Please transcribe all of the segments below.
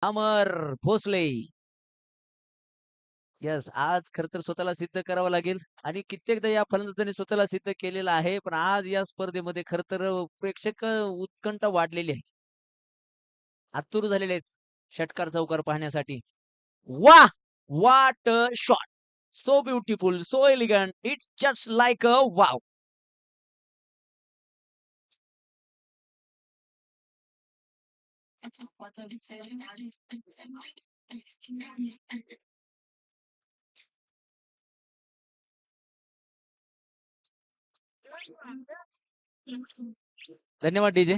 अमर Bhosale. Yes, आज खर तर स्वतःला सिद्ध करावं लागेल आणि कित्येकदा या फलंदाजांनी स्वतःला सिद्ध केलेलं आहे. पण आज या स्पर्धेमध्ये खर तर प्रेक्षक उत्कंठा वाढलेली आहे. आतुर झालेले आहेत षटकार चौकार पाहण्यासाठी. वाह! What a shot! So beautiful, so elegant. It's just like a wow! धन्यवाद डीजे.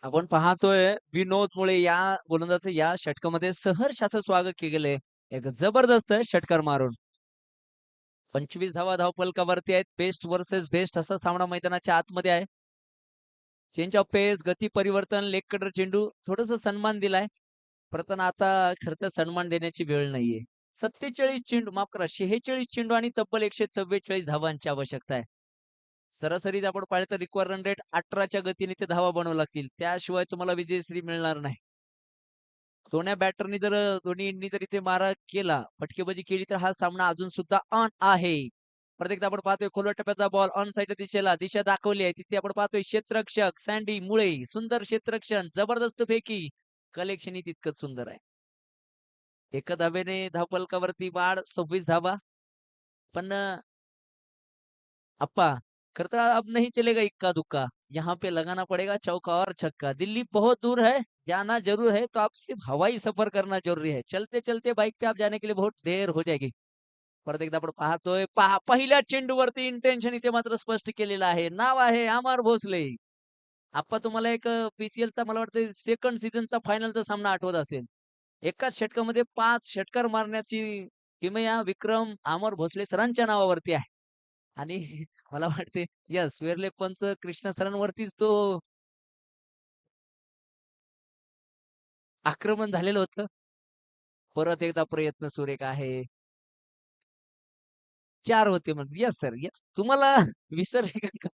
आपण पाहतोय विनोद मुळे या गोलंदाजाचं या षटकामध्ये सहर्ष असं स्वागत केलेलं आहे. एक जबरदस्त षटकार मारून 25 धावा धावफलकावरती आहेत. बेस्ट वर्सेस बेस्ट असा सामना मैदानाच्या आतमध्ये आहे. चेंज ऑफ पेस, गती परिवर्तन, लेग कटर चेंडू, थोडस सन्मान दिलाय. परंतु आता खरं तर सन्मान देण्याची वेळ नाहीये. 47 चेंडू, माफ करा, 46 चेंडू आणि तब्बल 144 धावांची आवश्यकता आहे. सरासरी जर आपण पाहिलं तर रिक्वायर रन रेट 18च्या गतीने ते धावा बनवावं लागतील. त्याशिवाय तुम्हाला विजयश्री मिळणार नाही. दोन्ही बॅटरनी जर दोन्ही जर इथे मारा केला, फटकेबाजी केली तर हा सामना अजून सुद्धा ऑन आहे. परत एकदा आपण पाहतोय खोलवर टप्प्याचा बॉल ऑन साइड दिशेला दिशा दाखवली आहे. तिथे आपण पाहतोय क्षेत्ररक्षक सँडी मुळे, सुंदर क्षेत्ररक्षण, जबरदस्त फेकी, कलेक्शन ही तितकंच सुंदर आहे. एका धावेने धावफलकावरती वाढ 26 धावा. पण अप्पा, खर तो अब नहीं चलेगा इक्का दुक्का, यहाँ पे लगाना पड़ेगा चौका और छक्का. दिल्ली बहुत दूर है, जाना जरूर है, तो आप सिर्फ हवाई सफर करना जरूरी है. चलते चलते बाइक पे आप जाने के लिए बहुत देर हो जाएगी. परत एकदा आपण पाहतोय, पहा पहिल्या चेंडूवरती इंटेन्शन इथे मात्र स्पष्ट केलेलं आहे. नाव आहे अमर भोसले. आप्पा, तुम्हाला एक पीसीएलचा मला वाटतं सेकंड सीझनचा फायनलचा सामना आठवत असेल. एकाच षटकामध्ये 5 षटकार मारण्याची किमया विक्रम अमर भोसले सरांच्या नावावरती आहे. आणि मला वाटते यस, वेरले पंच कृष्णा सरांवरतीच तो आक्रमण झालेलं होतं. परत एकदा प्रयत्न सुरेख आहे. 4 होते म्हणजे येस सर, येस. तुम्हाला विसरले का?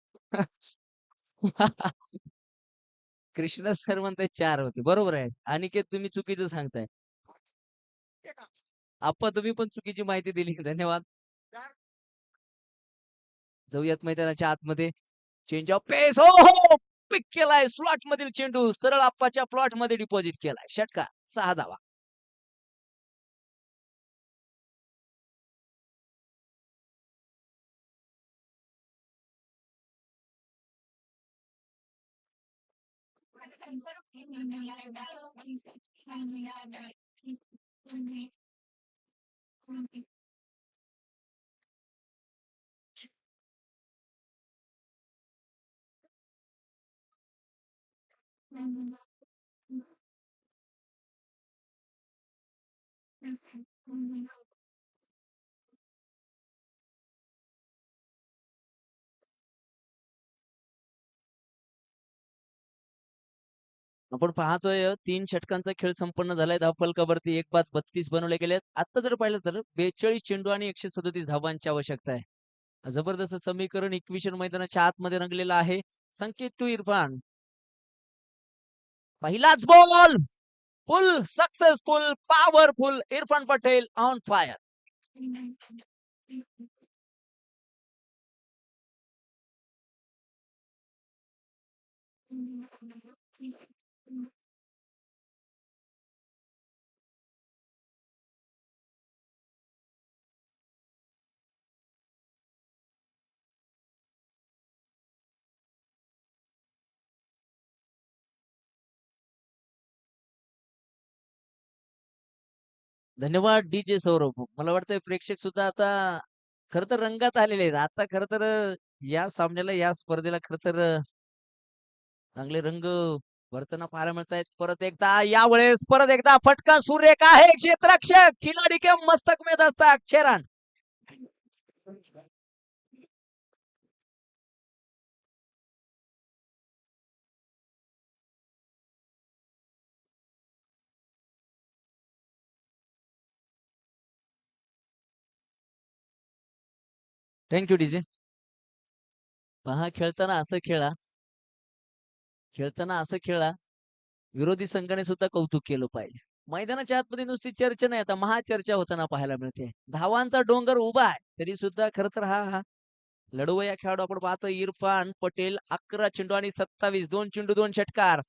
कृष्णा सर म्हणताय 4 होते. बरोबर आहे. अनिकेत, तुम्ही चुकीचं सांगताय. आप्पा, तुम्ही पण चुकीची माहिती दिली. धन्यवाद. जाऊयात मैदानाच्या आतमध्ये. चेंज ऑफ पेस. हो, हो. पिक केलाय स्लॉट मधील चेंडू. सरळ आप्पाच्या प्लॉट मध्ये डिपॉझिट केलाय. षटकार, 6 धावा. आपण पाहतोय 3 षटकांचा खेळ संपन्न झालाय. धावफलकावरती एक बाद 32 बनवले गेलेत. आता जर पाहिलं तर 42 चेंडू आणि 137 धावांची आवश्यकता आहे. जबरदस्त समीकरण इक्वेशन मैदानाच्या आतमध्ये रंगलेलं आहे. संकेत टू इरफान. पहिलाच ball, full successful, powerful. Irfan Patel on fire. धन्यवाद डीजे सौरभ. मला वाटतंय प्रेक्षक सुद्धा आता खरं तर रंगात आलेले आहेत. आता खरं तर या सामन्याला, या स्पर्धेला खरं तर चांगले रंग भरताना पाहायला मिळत आहेत. परत एकदा यावेळेस परत एकदा फटका सुरेख आहे. क्षेत्ररक्षक खिलाडी के मस्तक में दस्तक, 6 रन. Thank you DJ. पहा, खेळताना असं खेळा, खेळताना असं खेळा विरोधी संघाने सुद्धा कौतुक केलं पाहिजे. मैदानाच्या आतमध्ये नुसती चर्चा नाही, आता महाचर्चा होताना पाहायला मिळते. धावांचा डोंगर उभा आहे तरी सुद्धा खरं तर हा लढवय्या खेळाडू आपण पाहतो इरफान पटेल 11 चेंडू आणि 27 2 चेंडू 2 षटकार.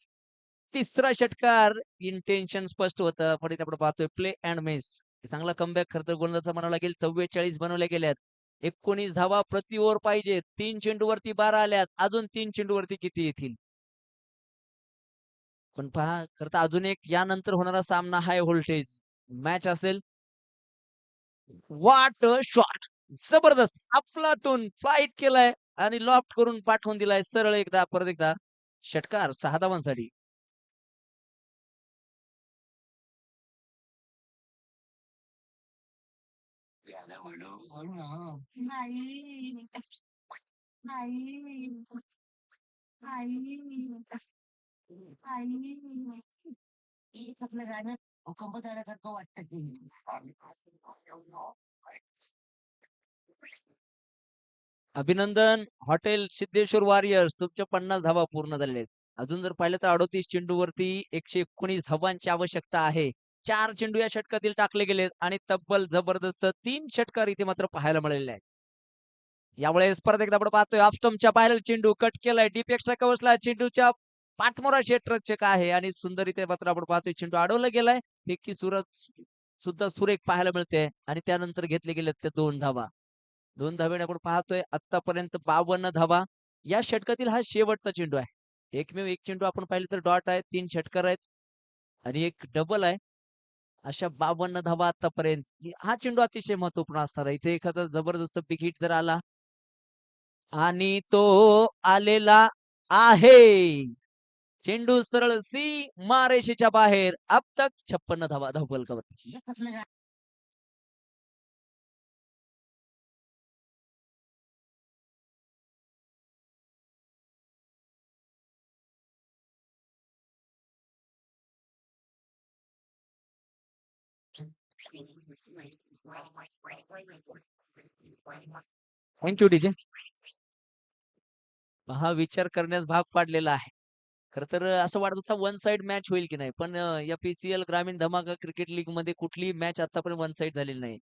तिसरा षटकार इंटेन्शन स्पष्ट होतं. पण इथे आपण पाहतोय प्ले अँड मिस. चांगला कमबॅक खरं तर गोलंदाजाचा म्हणावं लागेल. 44 बनवल्या गेल्यात. 19 धावा प्रति ओव्हर पाहिजे. 3 चेंडूवरती 12 आल्यात. अजून 3 चेंडूवरती किती येतील? पण पहा खरं तर अजून एक यानंतर होणारा सामना हाय व्होल्टेज मॅच असेल. What a shot! जबरदस्त अफलातून फाईट केलाय आणि लॉफ्ट करून पाठवून दिलाय सरळ एकदा परत एकदा षटकार 6 धावांसाठी. नाही. नाही. नाही. नाही. एकच गाणं कंपदारासारखं वाटतं की अभिनंदन हॉटेल सिद्धेश्वर वॉरियर्स तुमच्या 50 धावा पूर्ण झालेल्या आहेत. अजून जर पाहिलं तर 38 चेंडूवरती 119 धावांची आवश्यकता आहे. 4 चेंडू या षटकातील टाकले गेलेत आणि तब्बल जबरदस्त 3 षटकार इथे मात्र पाहायला मिळालेले आहेत. यावेळेस परत एकदा आपण पाहतोय ऑफस्टमच्या बाहेर चेंडू कट केलाय डीप एक्स्ट्रा कव्हर्सला चेंडूच्या पाठमोरा क्षेत्ररक्षक आहे आणि सुंदर इथे मात्र आपण पाहतोय चेंडू अडवला गेलाय. फेकी सुरत सुद्धा सुरेख पाहायला मिळते आणि त्यानंतर घेतले गेले ते 2 धावा. 2 धावेने आपण पाहतोय आतापर्यंत 52 धावा. या षटकातील हा शेवटचा चेंडू आहे. एकमेव एक चेंडू आपण पाहिले तर डॉट आहे, 3 षटकार आहेत आणि एक डबल आहे. अशा 52 धावा आतापर्यंत. हा चेंडू अतिशय महत्वपूर्ण असणार आहे. इथे एखादा जबरदस्त बिग हिट जर आला आणि तो आलेला आहे. चेंडू सरळ सीमारेषेच्या बाहेर. अब तक 56 धावा धावफलकावर. Thank you DJ. हा विचार करण्यास भाग पाडलेला आहे. खरं तर असं वाटत होतं वन साइड मॅच होईल की नाही. पण या पीसीएल ग्रामीण धमाका क्रिकेट लीग मध्ये कुठलीही मॅच आतापर्यंत वन साइड झालेली नाही.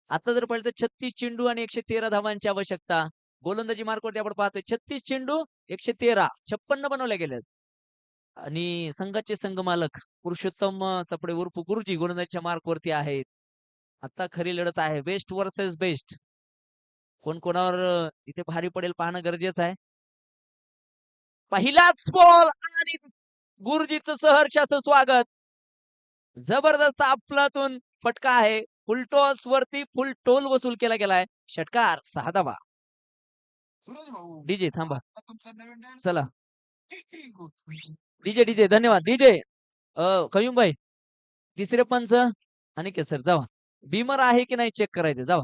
आता जर पाहिलं तर 36 चेंडू आणि 113 धावांची आवश्यकता. गोलंदाजी मार्कवरती आपण पाहतोय 36 चेंडू 113 56 बनवले गेलेत. आणि संघाचे संघमालक पुरुषोत्तम चपडे उर्फ गुरुजी गोलंदाजीच्या मार्कवरती आहेत. आता खरी लढत आहे बेस्ट वर्सेस बेस्ट. कोण कोणावर इथे भारी पडेल पाहणं गरजेचं आहे. पहिलाच बॉल आणि गुरुजीचं सहर्ष असं स्वागत. जबरदस्त अफलातून फटका आहे. फुल टॉस वरती फुल टोल वसूल केला गेलाय. षटकार 6 धावा. डीजे थांबा. चला डीजे डीजे धन्यवाद डीजे. कयूम भाई तिसरे पंच अनिकेत सर जावा. बीमर आहे की नाही चेक करायचं जावा.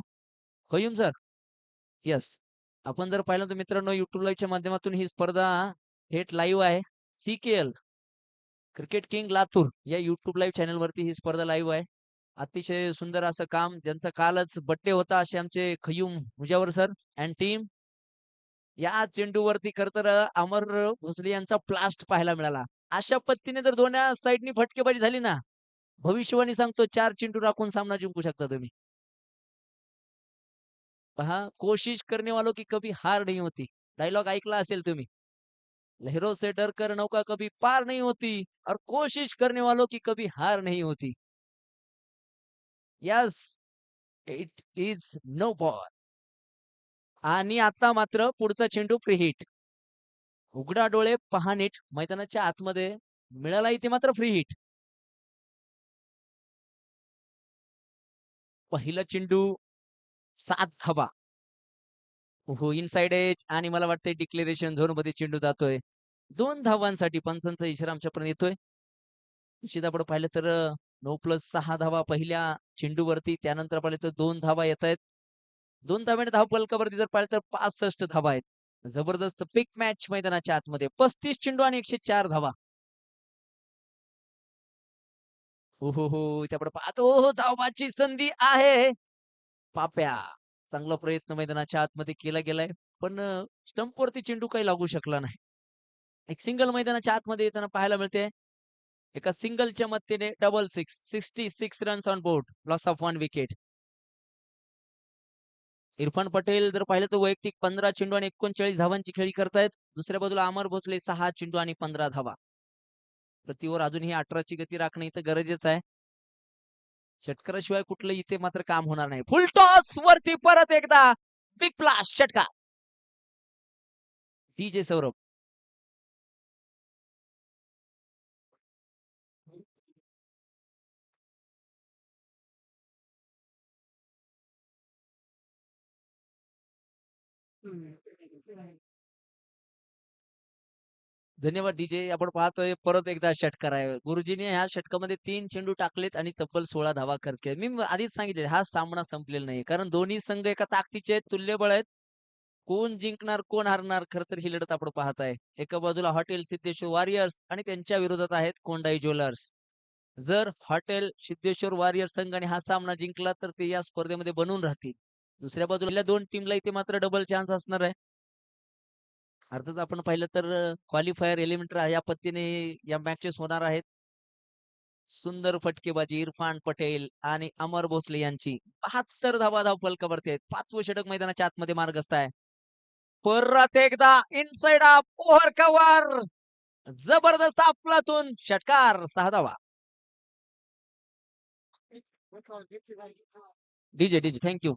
Qayyum sir yes. आपण जर पाहिलं तर मित्रांनो युट्यूब लाईव्हच्या माध्यमातून ही स्पर्धा थेट लाईव्ह आहे. सीकेएल क्रिकेट किंग लातूर या युट्यूब लाईव्ह चॅनल वरती ही स्पर्धा लाईव्ह आहे. अतिशय सुंदर असं काम ज्यांचा कालच बड्डे होता असे आमचे खयूम मुजावर सर अँड टीम. या चेंडूवरती खर तर अमर भोसले यांचा ब्लास्ट पाहायला मिळाला. अशा पद्धतीने जर दोन्ही साईडनी फटकेबाजी झाली ना भविष्यवाणी सांगतो 4 चेंडू राखून सामना जिंकू शकता तुम्ही. पहा कोशिश करने वालों की कभी हार नहीं होती. डायलॉग ऐकला असेल तुम्ही. लहरों से डर कर नौका कभी पार नहीं होती और कोशिश करने वालों की कभी हार नहीं होती. Yes it is no ball. आणि आता मात्र पुढचा चेंडू फ्री हिट. उघडा डोळे पहा नीट मैदानाच्या आतमध्ये मिळाला इथे मात्र फ्री हिट. पहिला चेंडू 7 धावा. हो इनसाइड एज आणि मला वाटतंय डिक्लेरेशन झोन मध्ये चेंडू जातोय. 2 धावांसाठी पंचांचा इशारा आमच्यापर्यंत येतोय. निश्चित आपण पाहिलं तर 9+6 धावा पहिल्या चेंडूवरती त्यानंतर पाहिलं तर 2 धावा येत आहेत. 2 धाव्याने धाव फलकावरती जर पाहिलं तर 65 धावा आहेत. जबरदस्त पिक मॅच मैदानाच्या आतमध्ये 35 चेंडू आणि 104 धावा. हो इथे आपण पाहतो धावाची संधी आहे. पाप्या चांगला प्रयत्न मैदानाच्या आतमध्ये केला गेलाय पण स्टंप वरती चेंडू काही लागू शकला नाही. एक सिंगल मैदानाच्या आतमध्ये येताना पाहायला मिळते. एका सिंगलच्या मदतीने double six, 66 runs on board, loss of 1 wicket. Irfan Patel जर पाहिलं तर वैयक्तिक 15 चेंडू आणि 39 धावांची खेळी करतायत. दुसऱ्या बाजूला अमर भोसले 6 चेंडू आणि 15 धावा. प्रति ओव्हर अजूनही 18ची गती राखणे इथं गरजेचं आहे. षटकाराशिवाय कुठलं इथे मात्र काम होणार नाही. फुल टॉस वरती परत एकदा बिग फ्लॅश षटकार. DJ सौरभ. धन्यवाद डीजे. आपण पाहतोय परत एकदा षटकार आहे. गुरुजींनी ह्या षटकामध्ये 3 चेंडू टाकलेत आणि तब्बल 16 धावा खर्च केल्या. मी आधीच सांगितले हा सामना संपलेला नाही. कारण दोन्ही संघ एका ताकदीचे आहेत, तुल्यबळ आहेत. कोण जिंकणार, कोण हारणार खरं तर ही लढत आपण पाहत आहे. एका बाजूला हॉटेल सिद्धेश्वर वॉरियर्स आणि त्यांच्या विरोधात आहेत कोंडाई ज्वेलर्स. जर हॉटेल सिद्धेश्वर वॉरियर्स संघाने हा सामना जिंकला तर ते या स्पर्धेमध्ये बनून राहतील. दुसऱ्या बाजूला दोन टीमला इथे मात्र डबल चान्स असणार आहे. अर्थात आपण पाहिलं तर क्वालिफायर एलिमेंटर या पद्धतीने या मॅचेस होणार आहेत. सुंदर फटकेबाजी इरफान पटेल आणि अमर भोसले यांची 72 धावा फलकावरती आहेत. 5वं षटक मैदानाच्या आतमध्ये मार्गस्थ आहे. परत एकदा इनसाइड ओव्हर कव्हर जबरदस्त आपलातून षटकार 6 धावा. DJ DJ thank you.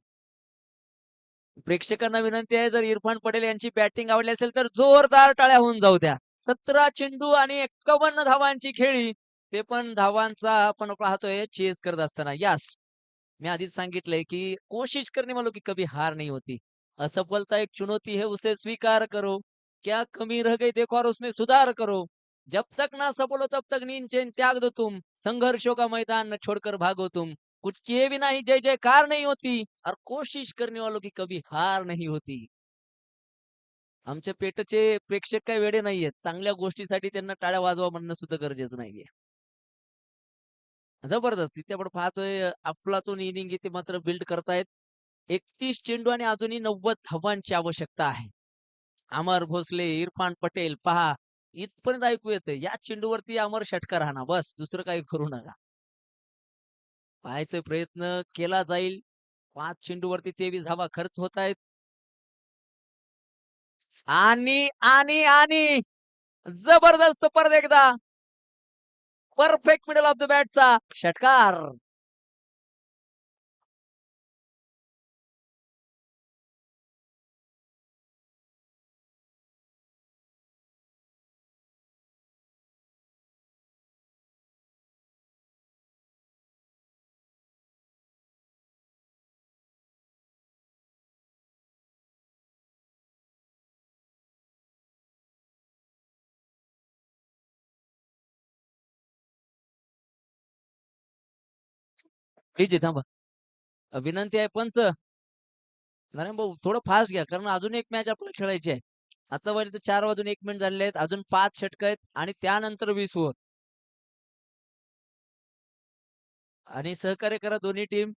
प्रेक्षकांना विनंती आहे जर इरफान पटेल यांची बॅटिंग आवडली असेल तर जोरदार टाळ्या होऊन जाऊ द्या. 17 चेंडू आणि 51 धावांची खेळी. ते पण धावांचा आपण पाहतोय चेस करत असताना. यस, मैं आधीच सांगितलंय की कोशिश करने वालों की कभी हार नहीं होती. असफलता एक चुनौती है, उसे स्वीकार करो. क्या कमी रह गई देखो और उसमें सुधार करो. जब तक ना सफल हो तब तक नींद चैन त्याग दो तुम. संघर्षों का मैदान न छोड़कर भागो तुम. कुछ किए बिना ही जय जयकार नहीं होती और कोशिश करने वालों की कभी हार नहीं होती. आमच्या पेटचे प्रेक्षक काही वेडे नाहीयेत. चांगल्या गोष्टीसाठी त्यांना टाळ्या वाजवा म्हणणं सुद्धा गरजेचं नाहीये. जबरदस्त इथे आपण पाहतोय अफलातून इनिंग इथे मात्र बिल्ड करतायत. 31 चेंडू आणि अजूनही 90 धावांची आवश्यकता आहे. अमर भोसले, इरफान पटेल पहा इथपर्यंत ऐकू येतंय. या चेंडूवरती अमर षटकार हाणा बस दुसरं काही करू नका. पाहायचा प्रयत्न केला जाईल. 5 चेंडूवरती 23 धावा खर्च होत आहेत. आणि आणि आणि जबरदस्त परत एकदा परफेक्ट मिडल ऑफ द बॅटचा षटकार. डीजे थांबा. विनंती आहे पंच नारायण भाऊ थोडं फास्ट घ्या कारण अजून एक मॅच आपल्याला खेळायची आहे. आता पर्यंत 4 वाजून 1 मिनिट झालेले आहेत. अजून 5 षटक आहेत आणि त्यानंतर 20 ओव्हर. आणि सहकार्य करा दोन्ही टीम.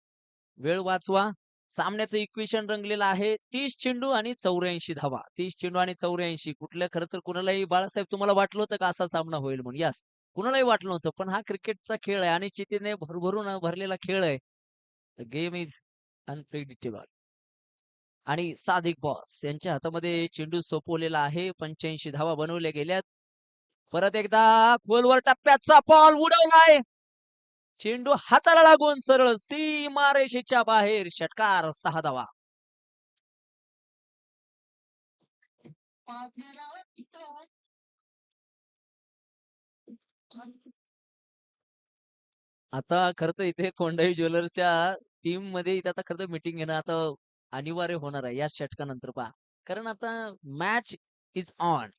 वेळ वाचवा. सामन्याचं इक्वेशन रंगलेलं आहे 30 चेंडू आणि 84 धावा. 30 चेंडू आणि 84 कुठल्या खरं तर कुणालाही बाळासाहेब तुम्हाला वाटलं होतं का असा सामना होईल म्हणून? यस. कुणालाही वाटलं नव्हतं. पण हा क्रिकेटचा खेळ आहे आणि चितीने भरभरून भरलेला खेळ आहे. Game is unpredictable. आणि सादिक बॉस यांच्या हातामध्ये चेंडू सोपवलेला आहे. 85 धावा बनवल्या गेल्यात. परत एकदा खोलवर टप्प्याचा बॉल उडवलाय. चेंडू हाताला लागून सरळ सीमारेषेच्या बाहेर षटकार 6 धावा. आता खरं तर इथे कोंडाई ज्वेलर्सच्या टीम मध्ये इथे आता खरं तर मीटिंग घेणं आता अनिवार्य होणार आहे या षटकानंतर पहा. कारण आता मॅच इज ऑन.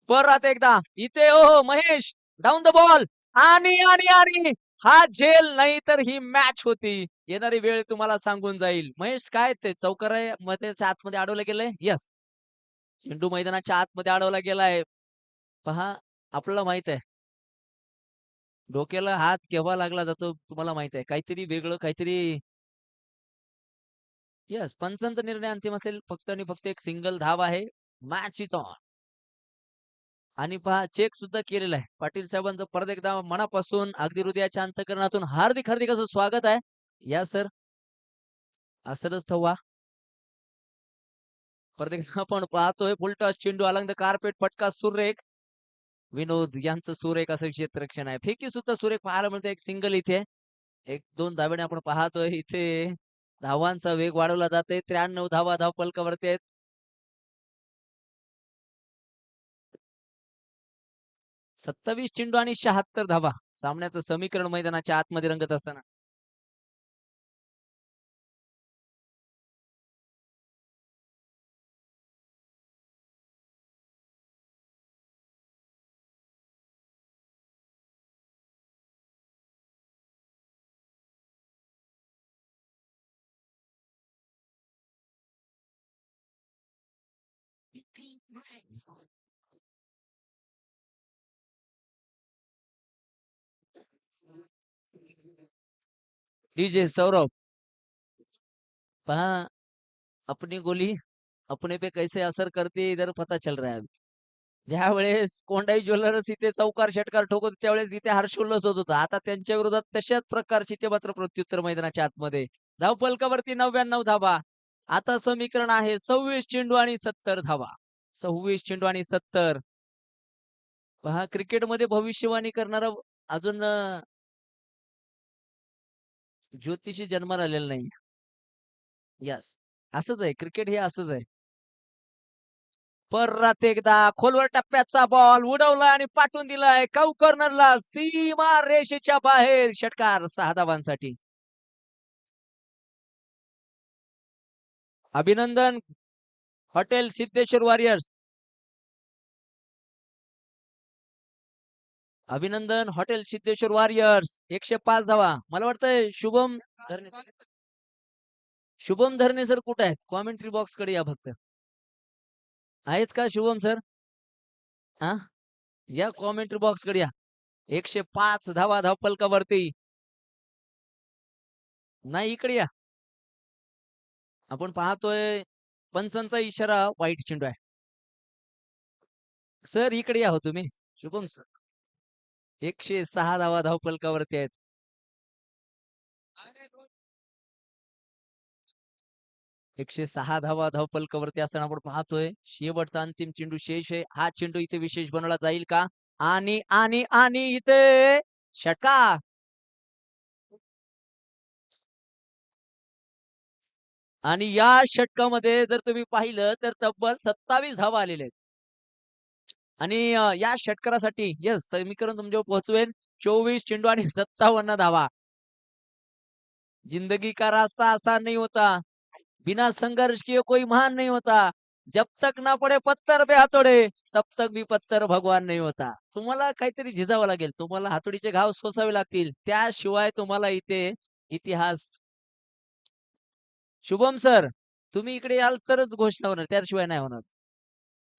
परत एकदा इथे ओ महेश डाऊन द बॉल आणि आणि आणि हा झेल नाही तर ही मॅच होती. येणारी वेळ तुम्हाला सांगून जाईल. महेश काय ते चौकार आहे मध्ये आतमध्ये अडवलं गेलंय. यस. चेंडू मैदानाच्या आतमध्ये अडवला गेलाय. पहा आपल्याला माहित आहे. डोक्याला हात केव्हा लागला जातो तुम्हाला माहित आहे. काहीतरी वेगळं काहीतरी येस पंचांचा निर्णय अंतिम असेल. फक्त आणि फक्त एक सिंगल धाव आहे. Match is on. आणि पहा चेक सुद्धा केलेला आहे. पाटील साहेबांचं परत एकदा मनापासून अगदी हृदयाच्या अंतःकरणातून हार्दिक हार्दिक असं स्वागत आहे. या सर. असंच थवा. परत एकदा आपण पाहतोय फुलटॉस चेंडू अलंग द कार्पेट फटका सुरेख. विनोद यांचं सुरेख असं क्षेत्ररक्षण आहे. फेकी सुद्धा सुरेख पाहायला मिळते. एक सिंगल इथे. एक दोन धाब्याने आपण पाहतोय इथे धावांचा वेग वाढवला जातोय. 93 धावा धाव फलकावरती आहेत. 27 चेंडू आणि 76 धावा. सामन्याचं समीकरण मैदानाच्या आतमध्ये रंगत असताना डीजे सौरभ पहा अपनी गोली अपने पे कैसे असर करते इधर पता चल रहा है अभी. ज्या वेळेस कोंडाई ज्वेलर्स इथे चौकार षटकार ठोकत त्यावेळेस इथे हर्षोल्लास होत होता. आता त्यांच्या विरोधात तशाच प्रकारची ते मात्र प्रत्युत्तर मैदानाच्या आतमध्ये धाव फलकावरती 99 धावा. आता समीकरण आहे 26 चेंडू आणि 70 धावा. 26 चेंडू आणि 70. पहा क्रिकेटमध्ये भविष्यवाणी करणारा अजून ज्योतिषी जन्माला आलेला नाही. यस. असंच आहे क्रिकेट हे असंच आहे. परत एकदा खोलवर टप्प्याचा बॉल उडवला आणि पाठवून दिलाय काऊ कॉर्नरला सीमा रेषेच्या बाहेर षटकार 6 धावांसाठी. अभिनंदन हॉटेल सिद्धेश्वर वॉरियर्स. अभिनंदन हॉटेल सिद्धेश्वर वॉरियर्स 105 धावा. मला वाटतंय शुभम धरणे सर कुठे आहेत? कॉमेंट्री बॉक्स कडे या फक्त. आहेत का शुभम सर? हा या कॉमेंट्री बॉक्स कडे या. 105 धावा धाव फलकावरती. नाही इकडे या. आपण पाहतोय पंचांचा इशारा वाईट चेंडू आहे. सर इकडे या हो तुम्ही. शुभम सर 106 धावा धाव फलकावरती आहेत. 106 धावा धाव फलकावरती असताना आपण पाहतोय शेवटचा अंतिम चेंडू शेष आहे. हा चेंडू इथे विशेष बनवला जाईल का? आणि आणि आणि इथे षटकार. आणि या षटकामध्ये जर तुम्ही पाहिलं तर तब्बल 27 धावा आलेले आहेत. आणि या षटकारासाठी यस समीकरण तुमच्यावर पोहोचवेल 24 चेंडू आणि 57 धावा. जिंदगी का रास्ता आसान नहीं होता. बिना संघर्ष किए कोई महान नहीं होता. जब तक ना पडे पत्थर पे हातोडे तब तक भी पत्थर भगवान नहीं होता. तुम्हाला काहीतरी झिजावं लागेल. तुम्हाला हातोडीचे घाव सोसावे लागतील. त्याशिवाय तुम्हाला इथे इतिहास. शुभम सर तुम्ही इकडे याल तरच घोषणा होणार त्याशिवाय नाही होणार.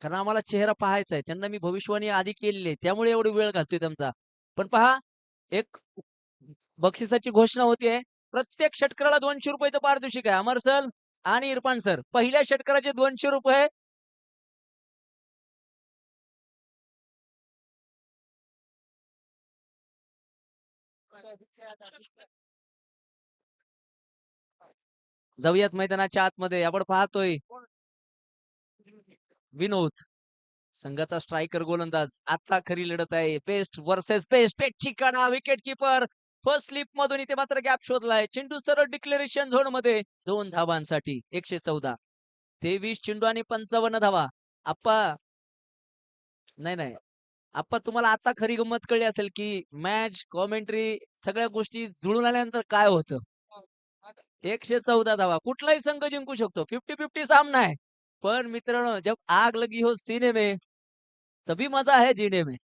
कारण आम्हाला चेहरा पाहायचा आहे. त्यांना मी भविष्यवाणी आधी केलेली आहे. त्यामुळे एवढी वेळ घालतोय त्यांचा. पण पहा एक बक्षिसाची घोषणा होतीये. प्रत्येक षटकाराला ₹200 पारितोषिक आहे. अमर सर आणि इरफान सर पहिल्या षटकाराचे ₹200. जाऊयात मैदानाच्या आतमध्ये. आपण पाहतोय विनोद संघाचा स्ट्रायकर गोलंदाज. आता खरी लढत आहे. Best versus best. पेटची कणा विकेट किपर फर्स्ट स्लिप मधून इथे मात्र गॅप शोधलाय. चेंडू सरळ डिक्लेरेशन झोन मध्ये 2 धावांसाठी 114. 23 चेंडू आणि 55 धावा. आप्पा नाही नाही आप्पा तुम्हाला आता खरी गंमत कळली असेल की मॅच कॉमेंट्री सगळ्या गोष्टी जुळून आल्यानंतर काय होतं. 114 धावा कुठलाही संघ जिंकू शकतो. 50-50 सामना आहे. पण मित्रांनो जब आग लगी हो सीने में तभी मजा है जीने में.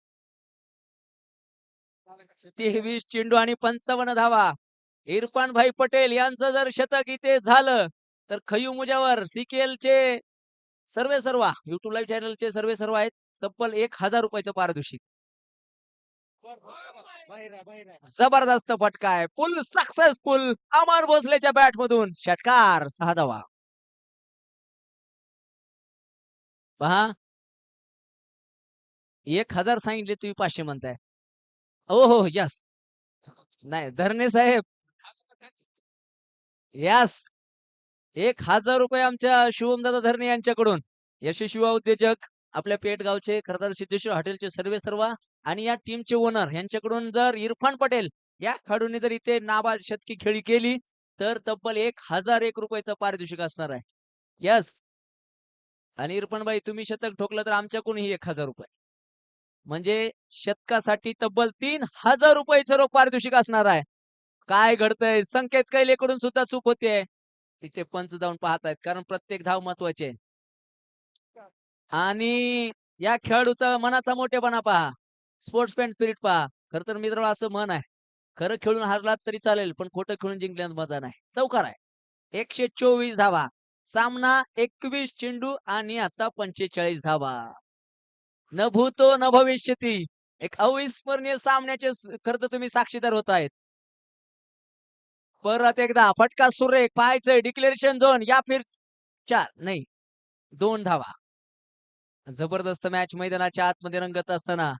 23 चेंडू आणि 55 धावा. इरफान भाई पटेल यांचं जर शतक इथे झालं तर खयू मुजावर सीकेएल चे सर्वे सर्वा युट्यूब लाईव्ह चॅनलचे सर्वे सर्व आहेत. तब्बल ₹1000 पारितोषिक. जबरदस्त फटका आहे. फुल सक्सेसफुल अमर भोसलेच्या बॅट मधून षटकार 6 धावा. पहा 1000 सांगितले तुम्ही 500 म्हणताय. हो, हो, यस. नाही धरणे साहेब, यस. ₹1000 आमच्या शुभमदादा धरणे यांच्याकडून. यशस्वी युवा उद्योजक आपल्या पेठगावचे खरं तर सिद्धेश्वर हॉटेलचे सर्वेसर्वा आणि या टीमचे ओनर यांच्याकडून जर इरफान पटेल या खेळाडूंनी जर इथे नाबाद शतकी खेळी केली, तर तब्बल ₹1001 चं पारितोषिक असणार आहे. येस. आणि इरफान भाई तुम्ही शतक ठोकलं तर आमच्याकडूनही ₹1000. म्हणजे शतकासाठी तब्बल ₹3000 रोख पारितोषिक असणार आहे. काय घडतंय? संकेत कैलेकडून सुद्धा चूक होतीये. तिथे पंच जाऊन पाहतायत कारण प्रत्येक धाव महत्वाची आहे. आणि या खेळाडूचा मनाचा मोठेपणा पहा. स्पोर्ट्समॅन स्पिरिट पहा. खरं तर मित्रांनो असं म्हण आहे. खरं खेळून हारलात तरी चालेल, पण खोटं खेळून जिंकण्यात मजा नाही. चौकार आहे. 124 धावा. सामना 21 चेंडू आणि आता 45 धावा. न भूतो न भविष्यती. एक अविस्मरणीय सामन्याचे खरं तर तुम्ही साक्षीदार होत आहेत. परत एकदा फटका सुरेख पाहायचंय डिक्लेरेशन झोन या फिर 4 नाही 2 धावा. जबरदस्त मॅच मैदानाच्या आतमध्ये रंगत असताना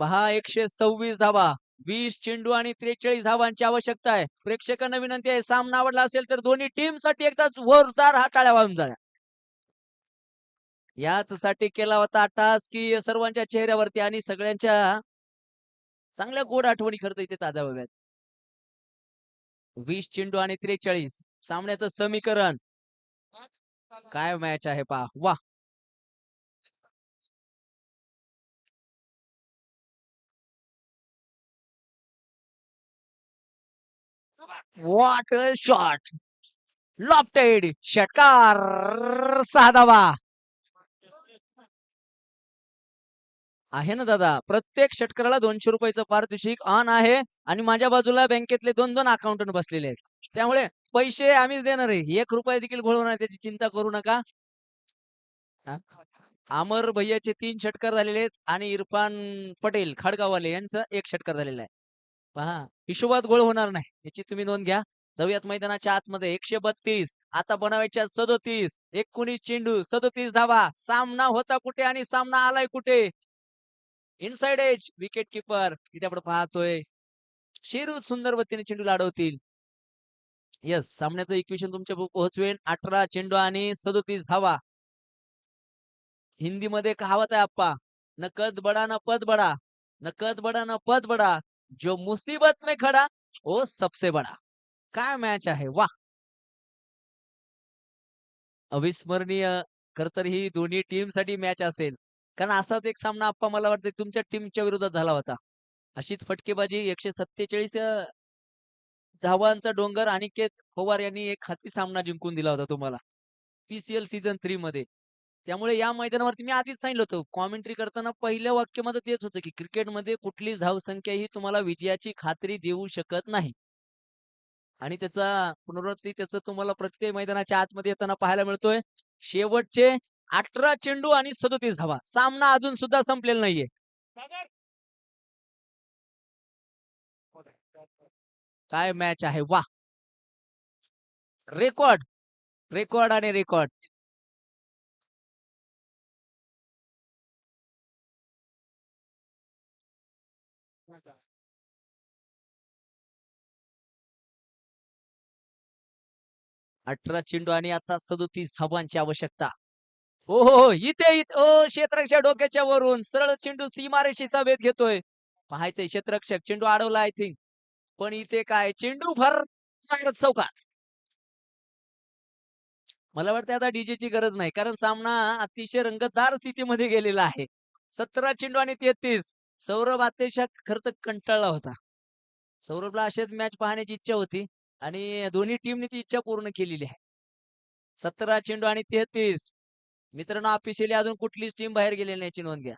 पहा 126 धावा 20 चेंडू आणि 43 धावांची आवश्यकता आहे. प्रेक्षकांना विनंती आहे सामना आवडला असेल तर दोन्ही टीम साठी एकदा जोरदार हा टाळ्या वाजून जा. याच साठी केला होता टास्क की सर्वांच्या चेहऱ्यावरती आणि सगळ्यांच्या चांगल्या गोड आठवणी खरं तर इथे ताज्या व्हाव्यात. 20 चेंडू आणि 43 सामन्याचं समीकरण काय मॅच आहे पहा वा. What a shot. लॉफ्टेड षटकार 6 धावा. आहे ना दादा प्रत्येक षटकाराला ₹200 पारितोषिक ऑन आहे आणि माझ्या बाजूला बँकेतले 2-2 अकाउंटंट बसलेले आहेत. त्यामुळे पैसे आम्हीच देणार आहे. ₹1 देखील घोळवणार त्याची चिंता करू नका. हा. अमर भैयाचे 3 षटकार झालेले आहेत आणि इरफान पटेल खडगाववाले यांचं 1 षटकार झालेला आहे. पहा हिशोबात गोळ होणार नाही याची तुम्ही नोंद घ्या. जाऊयात मैदानाच्या आतमध्ये 132 आता बनवायच्या 37 19 चेंडू 37 धावा. सामना होता कुठे आणि सामना आलाय कुठे? इनसाइड एज विकेट किपर इथे आपण पाहतोय. शेरू सुंदर वतीने चेंडू लाडवतील. येस सामन्याचं इक्वेशन तुमच्या पोहोचवेल 18 चेंडू आणि 37 धावा. हिंदीमध्ये कहावत आहे आप्पा न कद बडा न पद बडा न कद बडा न पद बडा जो मुसीबत में खडा वो सबसे बडा. काय मॅच आहे वा. अविस्मरणीय खर तर ही दोन्ही टीम साठी मॅच असेल कारण असाच एक सामना आप्पा मला वाटतं तुमच्या टीमच्या विरोधात झाला होता. अशीच फटकेबाजी 147 धावांचा डोंगर अनिकेत पवार यांनी एक हाती सामना जिंकून दिला होता तुम्हाला पीसीएल सीझन 3 मध्ये. त्यामुळे या मैदानावरती मी आधीच सांगितलं होतं कॉमेंट्री करताना पहिलं वाक्य माझं तेच होतं की क्रिकेटमध्ये कुठली धावसंख्या ही तुम्हाला विजयाची खात्री देऊ शकत नाही. आणि त्याचा पुनरावृत्ती त्याचं तुम्हाला प्रत्येक मैदानाच्या आतमध्ये येताना पाहायला मिळतोय. शेवटचे 18 चेंडू आणि 37 धावा. सामना अजून सुद्धा संपलेला नाहीये. काय मॅच आहे वा. रेकॉर्ड रेकॉर्ड आणि रेकॉर्ड. 18 चेंडू आणि आता 37 धावांची आवश्यकता. हो, हो, हो. इथे ओ क्षेत्ररक्षक डोक्याच्या वरून सरळ चेंडू सीमारेषेचा भेद घेतोय. पाहायचंय क्षेत्ररक्षक चेंडू अडवला आय थिंक. पण इथे काय चेंडू चौकार. मला वाटतं आता डीजेची गरज नाही कारण सामना अतिशय रंगतदार स्थितीमध्ये गेलेला आहे. 17 चेंडू आणि 33. सौरभ अतिशय खरं तर कंटाळला होता. सौरभला अशीच मॅच पाहण्याची इच्छा होती आणि दोन्ही टीमने ती इच्छा पूर्ण केलेली आहे. 17 चेंडू आणि 33. मित्रांनो ऑफिशियली अजून कुठलीच टीम बाहेर गेलेली नाही याची नोंद घ्या.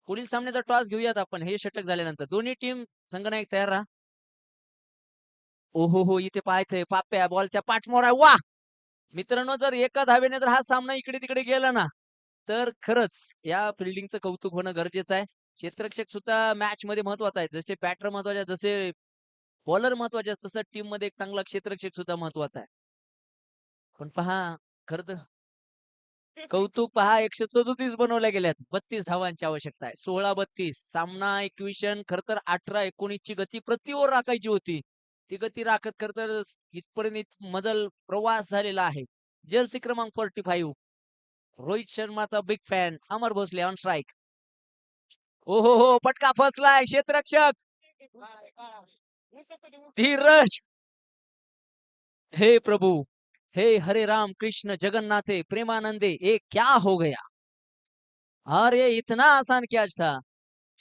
पुढील सामन्याचा टॉस घेऊयात आपण हे षटक झाल्यानंतर. दोन्ही टीम संघनायक तयार राहा. ओहो हो इथे पाहायचंय पाप्या बॉलच्या पाठमोर आहे वा. मित्रांनो जर एका धावेने जर हा सामना इकडे तिकडे गेला ना तर खरंच या फिल्डिंगचं कौतुक होणं गरजेचं आहे. क्षेत्ररक्षक सुद्धा मॅच मध्ये महत्वाचा आहे. जसे बॅटर महत्वाचे जसे बॉलर महत्वाचे आहेत तसं टीम मध्ये एक चांगला क्षेत्ररक्षक सुद्धा महत्वाचा आहे. पण पहा खरं तर कौतुक पहा 137 बनवल्या गेल्यात. 32 धावांची आवश्यकता आहे. 16-32 सामना इक्वेशन खर तर 18-19 ची गती प्रति ओव्हर राखायची होती. ती गती राखत खर तर इथपर्यंत मजल प्रवास झालेला आहे. जर्सी क्रमांक 45 रोहित शर्माचा big fan Amar Bhosale on strike. ओ हो हो पटका फसलाय क्षेत्ररक्षक धीरज. हे प्रभु, हे हरे राम कृष्ण जगन्नाथे प्रेमानंदे, ये क्या हो गया? अरे इतना आसान कैच था.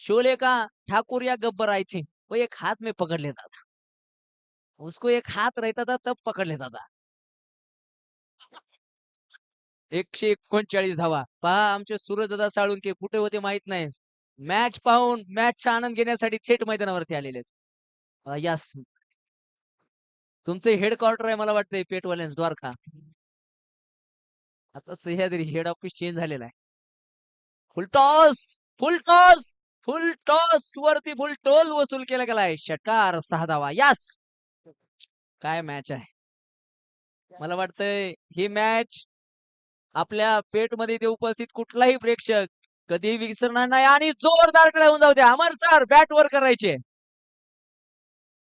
शोले का ठाकुर या गब्बर आई थी, वो एक हाथ में पकड़ लेता था. उसको एक हात रहता था तब पकड़ लेता था. 139 धावा. पहा आमचे सूरजदादा साळुंके कुठे होते माहित नाही. मॅच पाहून मॅचचा आनंद घेण्यासाठी थेट मैदानावरती आलेले आहेत. यस, तुमचे हेडक्वार्टर आहे मला वाटतंय पेटवाल्यांस द्वारका. आता सह्याद्री हेड ऑफिस चेंज झालेला आहे. फुल टॉस, फुल टॉस, फुल टॉस वरती फुल टोल वसूल केला गेलाय. षटकार 6 धावा. यस, काय मॅच आहे. मला वाटतंय ही मॅच आपल्या पेटमध्ये इथे उपस्थित कुठलाही प्रेक्षक कधी विसरणार नाही. आणि जोरदार टाळ्या होऊन जाऊ द्या. अमर सर बॅट वर करायचे.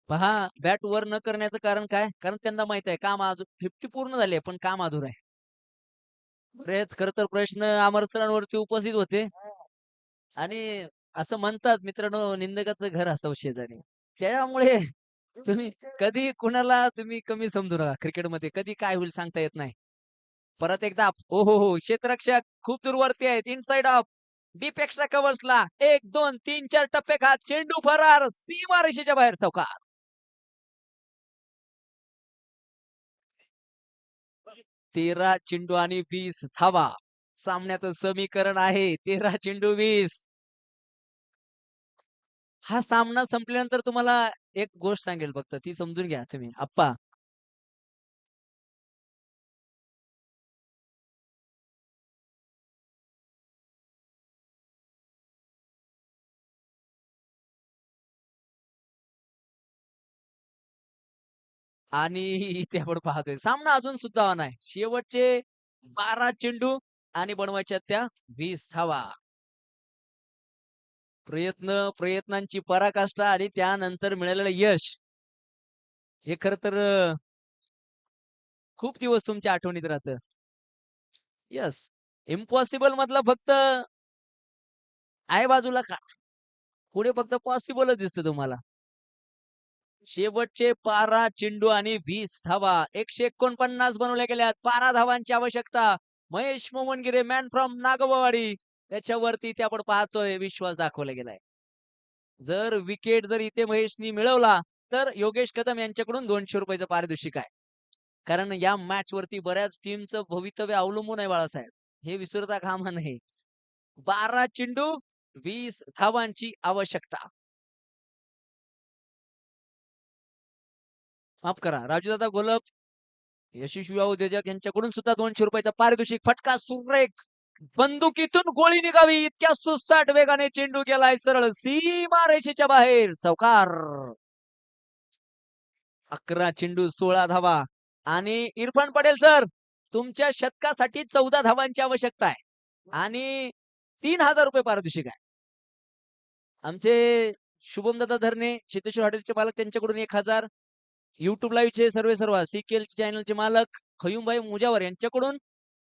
पहा बॅट वर न करण्याचं कारण काय? कारण त्यांना माहित आहे काम अजून 50 पूर्ण झाले पण काम अधूर आहे. बरेच खर तर प्रश्न अमर सरांवरती उपस्थित होते. आणि असं म्हणतात मित्रांनो, निंदकाचं घर असावं शेजारी. त्यामुळे तुम्ही कधी कुणाला तुम्ही कमी समजू नका. क्रिकेटमध्ये कधी काय होईल सांगता येत नाही. परत एकदा ओ हो हो क्षेत्ररक्षक खूप दूरवरती आहेत. इनसाइड ऑफ डीप एक्स्ट्रा कव्हर्सला 1 2 3 4 टप्पे खात चेंडू फरार सीमारेषेच्या बाहेर चौकार. 13 चेंडू आणि 20 धावा. सामन्याचं समीकरण आहे 13 चेंडू 20. हा सामना संपल्यानंतर तुम्हाला एक गोष्ट सांगेल फक्त ती समजून घ्या तुम्ही आप्पा. आणि इथे आपण पाहतोय सामना अजून सुद्धा ऑन आहे. शेवटचे 12 चेंडू आणि बनवायच्या त्या 20 धावा. प्रयत्नांची पराकाष्ठा आणि त्यानंतर मिळालेलं यश हे खर तर खूप दिवस तुमच्या आठवणीत राहतं. येस, इम्पॉसिबल मधलं फक्त आहे बाजूला का पुढे फक्त पॉसिबलच दिसतं तुम्हाला. शेवटचे 12 चेंडू आणि 20 धावा. 149 बनवल्या गेल्यात. 12 धावांची आवश्यकता. महेश मोहनगिरे मॅन फ्रॉम नागोबावाडी त्याच्यावरती ते आपण पाहतोय विश्वास दाखवला गेलाय. जर इथे महेशनी मिळवला तर योगेश कदम यांच्याकडून ₹200 पारितोषिक आहे. कारण या मॅच वरती बऱ्याच टीमचं भवितव्य अवलंबून आहे बाळासाहेब. हे विसरता कामा नये. 12 चेंडू 20 धावांची आवश्यकता. माफ करा राजूदादा गोलप यशस्वी उद्योजक यांच्याकडून सुद्धा ₹200 पारितोषिक. फटका सुरेख बंदुकीतून गोळी निघावी इतक्या सुसाट वेगाने चेंडू गेलाय सरळ सीमा रेषेच्या बाहेर चौकार. 11 चेंडू 16 धावा. आणि इरफान पटेल सर तुमच्या शतकासाठी 14 धावांची आवश्यकता आहे. आणि ₹3000 पारितोषिक आहे. आमचे शुभमदादा धरणे शेतेश्वर हॉटेलचे मालक त्यांच्याकडून 1000. युट्यूब लाईव्हचे सर्व सीकेएल चॅनलचे मालक खयुमभाई मुजावर यांच्याकडून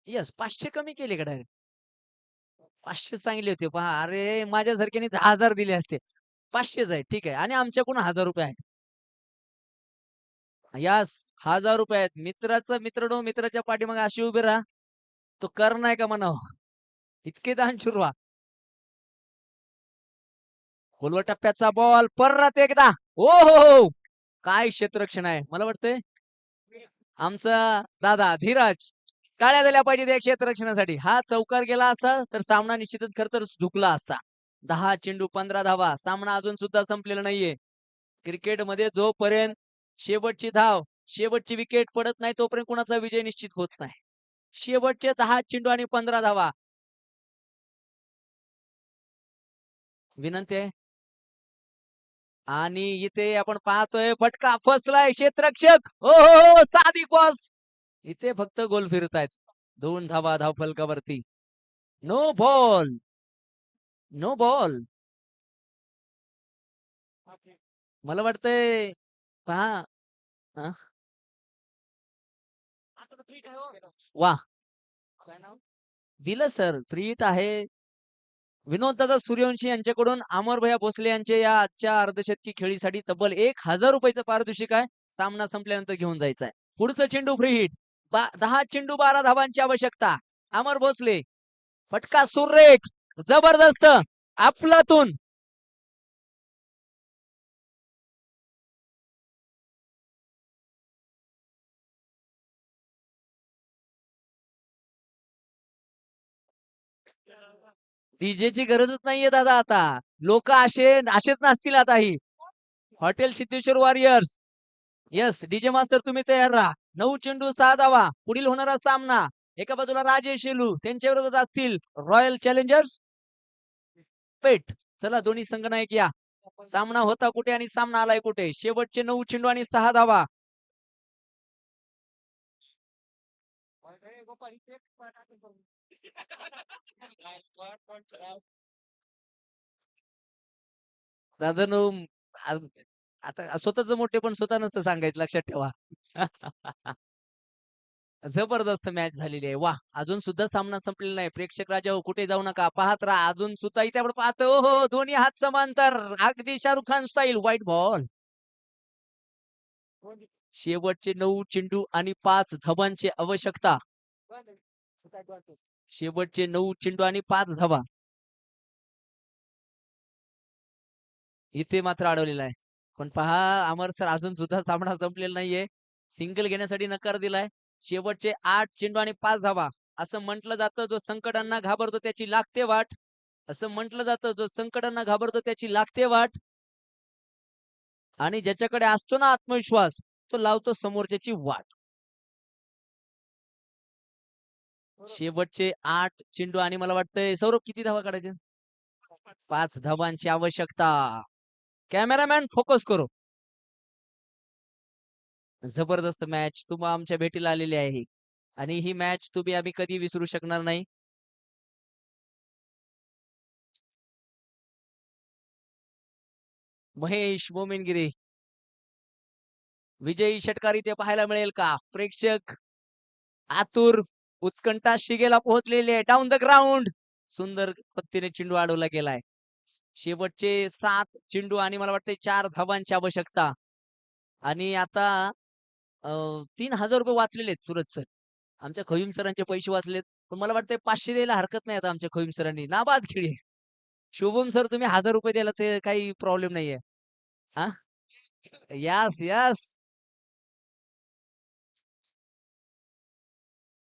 यस 500 कमी केले का डायरेक्ट 500 सांगितले होते. पहा अरे माझ्यासारख्याने 10,000 दिले असते. 500च आहे ठीक आहे. आणि आमच्याकडून ₹1000 आहेत. यास ₹1000 आहेत. मित्रानो मित्राच्या पाठीमागे अशी उभे राहा तो कर नाही का म्हणावं इतके दान शुरवा. खोलवर टप्प्याचा बॉल परत एकदा हो हो हो काय क्षेत्ररक्षण आहे. मला वाटतंय आमचा दादा धीरज टाळ्या झाल्या पाहिजे त्या क्षेत्ररक्षणासाठी. हा चौकार गेला असता तर सामना निश्चितच खर तर झुकला असता. 10 चेंडू 15 धावा. सामना अजून सुद्धा संपलेला नाहीये. क्रिकेटमध्ये जोपर्यंत शेवटची धाव शेवटची विकेट पडत नाही तोपर्यंत कुणाचा विजय निश्चित होत नाही. शेवटचे 10 चेंडू आणि 15 धावा. विनंती आहे. आणि इथे आपण पाहतोय फटका फसलाय क्षेत्ररक्षक. हो हो हो साधी बॉस इथे फक्त गोल फिरतायत. 2 धावा धावफलकावरती. No ball. No ball. मला वाटतंय पहा. वा, दिलं सर, फ्री हिट आहे. विनोददादा सूर्यवंशी यांच्याकडून अमरभैया भोसले यांचे या आजच्या अर्धशतकी खेळीसाठी तब्बल 1,000 रुपयाचं पारितोषिक आहे. सामना संपल्यानंतर घेऊन जायचा आहे. पुढचं चेंडू फ्री हिट. 10 चेंडू 12 धावांची आवश्यकता. अमर भोसले, फटका सुरेख, जबरदस्त, अफलातून. डीजेची गरजच नाहीये दादा आता. लोक असेच नसतील आता ही. Hotel Siddheshwar warriors. Yes, DJ master तुम्ही तयार राहा. 9 चेंडू 6 धावा. पुढील होणारा सामना एका बाजूला राजेश शेलू, त्यांच्या विरोधात असतील रॉयल चॅलेंजर्स पेठ. चला दोन्ही संघनायक या. सामना होता कुठे आणि सामना आलाय कुठे. शेवटचे 9 चेंडू आणि 6 धावा. दादा आता स्वतःच मोठे पण स्वतः नसतं सांगायचं, लक्षात ठेवा. जबरदस्त मॅच झालेली आहे. वा, अजून सुद्धा सामना संपलेला नाही. प्रेक्षक राजा हो, कुठे जाऊ नका, पाहत राहा. अजून सुद्धा इथे आपण पाहतो. हो, दोन्ही हात समांतर, अगदी Shahrukh Khan style. White ball. शेवटचे 9 चेंडू आणि 5 धावांची आवश्यकता. शेवटचे 9 चेंडू आणि 5 धावा. इथे मात्र अडवलेला आहे. पण पहा, अमर सर, अजून सुद्धा सामना संपलेला नाहीये. सिंगल घेण्यासाठी नकार दिलाय. शेवटचे 8 चेंडू आणि 5 धावा. असं म्हटलं जातं, जो संकटांना घाबरतो त्याची लागते वाट. असं म्हटलं जातं, जो संकटांना घाबरतो त्याची लागते वाट. आणि ज्याच्याकडे असतो ना आत्मविश्वास, तो लावतो समोरच्याची वाट. शेवटचे 8 चेंडू आणि मला वाटतंय सौरभ किती धावा काढायचे? 5 धावांची आवश्यकता. कॅमेरामॅन फोकस करो. जबरदस्त मॅच तुम्हा आमच्या भेटीला आलेली आहे आणि ही मॅच तुम्ही आम्ही कधी विसरू शकणार नाही. महेश मोमिनगिरी, विजयी षटकार इथे पाहायला मिळेल का? प्रेक्षक आतुर, उत्कंठा शिगेला पोहोचलेले. डाऊन द ग्राउंड, सुंदर पत्तीने चेंडू अडवला गेलाय. शेवटचे 7 चेंडू आणि मला वाटतं 4 धावांची आवश्यकता. आणि आता 3,000 रुपये वाचलेले आहेत सुरज सर. आमच्या खैम सरांचे पैसे वाचलेत. पण मला वाटतं 500 द्यायला हरकत नाही आता आमच्या खैम सरांनी. नाबाद खेळी आहे. शुभम सर, तुम्ही 1,000 रुपये द्यायला ते काही प्रॉब्लेम नाहीये. हा, यस यस.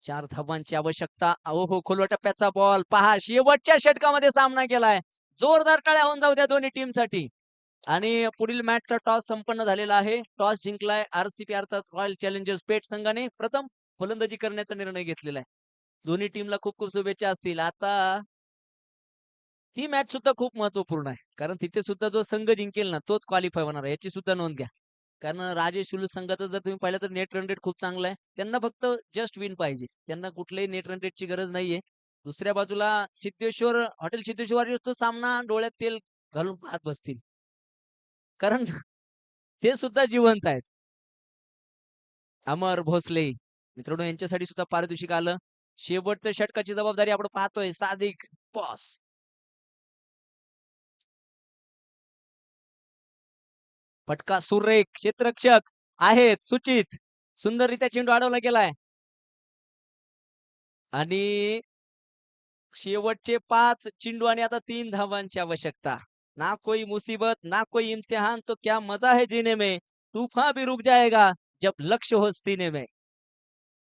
4 धावांची आवश्यकता. अहो हो, खोलवा टप्प्याचा बॉल पहा. शेवटच्या षटकामध्ये सामना केलाय. जोरदार टाळ्या होऊन जाऊ द्या दोन्ही टीम साठी. आणि पुढील मॅचचा टॉस संपन्न झालेला आहे. टॉस जिंकलाय आरसीपी अर्थात रॉयल चॅलेंजर्स पेठ संघाने. प्रथम फलंदाजी करण्याचा निर्णय घेतलेला आहे. दोन्ही टीमला खूप खूप शुभेच्छा असतील. आता ती मॅच सुद्धा खूप महत्वपूर्ण आहे, कारण तिथे सुद्धा जो संघ जिंकेल ना तोच क्वालिफाय होणार आहे, याची सुद्धा नोंद घ्या. कारण राजेश शुल्क संघाचं जर तुम्ही पाहिलं तर नेट रन रेट खूप चांगला आहे. त्यांना फक्त जस्ट विन पाहिजे. त्यांना कुठल्याही नेट रन रेटची गरज नाहीये. दुसऱ्या बाजूला सिद्धेश्वर हॉटेल सिद्धेश्वर तो सामना डोळ्यात तेल घालून पाहत बसतील, कारण ते सुद्धा जिवंत आहेत. अमर भोसले मित्रांनो, यांच्यासाठी सुद्धा पारितोषिक आलं. शेवटच्या षटकाची जबाबदारी आपण पाहतोय. सादिक बॉस. फटका सुरेख, क्षेत्ररक्षक आहेत सुचित. सुंदररित्या चेंडू अडवला गेलाय. आणि शेवटचे 5 चेंडू आणि आता 3 धावांची आवश्यकता. ना कोई मुसीबत ना कोई इम्तिहान, तो क्या मजा है जीने में. तूफान भी रुक जाएगा जब लक्ष्य हो सीने में.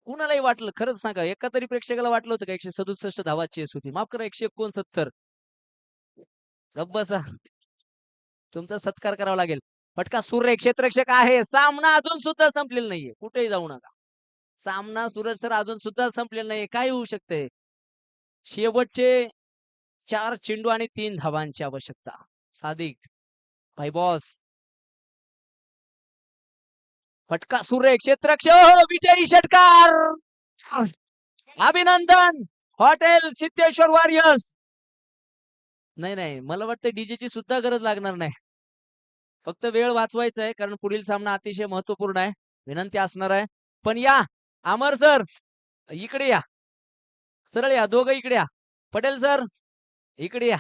कुणालाही वाटलं, खरंच सांगा, एका तरी प्रेक्षकाला वाटलं होतं का 167 धावा चेस होती? माफ करा, 169. गप्प बसा. तुमचा सत्कार करावा लागेल. फटका सुरेख, क्षेत्ररक्षक आहे. सामना अजून सुद्धा संपलेला नाहीये. कुठेही जाऊ नका. सामना सूरज सर अजून सुद्धा संपलेला नाहीये. काय होऊ शकते? शेवटचे 4 चेंडू आणि 3 धावांची आवश्यकता. सादिक भाई बॉस. फटका सुरेख, क्षेत्ररक्षक, विजयी षटकार. अभिनंदन हॉटेल सिद्धेश्वर वॉरियर्स. नाही नाही, मला वाटतं डीजेची सुद्धा गरज लागणार नाही. फक्त वेळ वाचवायचा आहे कारण पुढील सामना अतिशय महत्वपूर्ण आहे. विनंती असणार आहे. पण या अमर सर इकडे या. सरळ या, दोघं इकडे या. पटेल सर इकडे या.